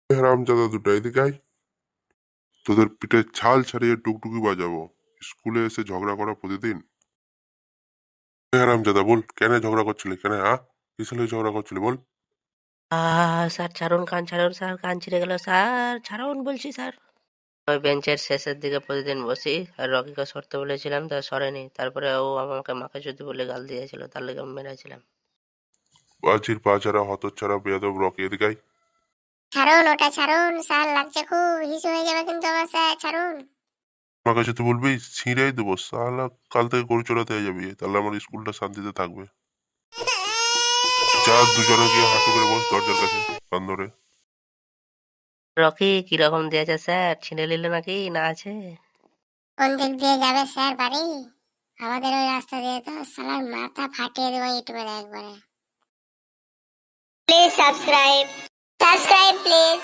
হারামজাদা দুটো এদিকে আয়। তোদের পিঠে ছাল ছাড়িয়ে টুকটুকি বাজাবো। স্কুলে এসে ঝগড়া করা প্রতিদিন। হারামজাদা বল, কেন ঝগড়া করছিলি? কেন কিসের লাগি ঝগড়া করছিলি বল? স্যার ছাড়ুন, কান ছাড়ুন স্যার, কান ছিঁড়ে গেল স্যার, ছাড়ুন বলছি স্যার। ওই বেঞ্চের শেষের দিকে প্রতিদিন বসি, আর রকিকে সরতে বলেছিলাম তা সরেনি, তারপরে ও আমাকে মাকে যদি বলে গাল দিয়েছিল, তার লেগে আমি মেরেছিলাম। বাজির পা ছাড়া হতচ্ছাড়া বেয়াদব রকি, এদিকে আয়। ছাড়ুন, ওটা ছাড়ুন স্যার, লাগছে খুব, হিসু হয়ে যাবে কিন্তু আমার স্যার, ছাড়ুন। আমার কাছে তুই বলবি ছিঁড়েই দেবো সালা, কাল থেকে গরু চড়াতে হয়ে যাবি, তাহলে আমার স্কুলটা শান্তিতে থাকবে। যা দুজনে গিয়ে হাঁটু করে বস দরজার কাছে, কান ধরে। রকি কিরকম দিয়েছে স্যার, ছিঁড়ে নিলে নাকি না আছে? কোন দিক দিয়ে যাবে স্যার বাড়ি? আমাদের ওই রাস্তা দিয়ে তো সালার মাথা ফাটিয়ে দেবো ইউটিউবে একবারে। Please subscribe, subscribe please.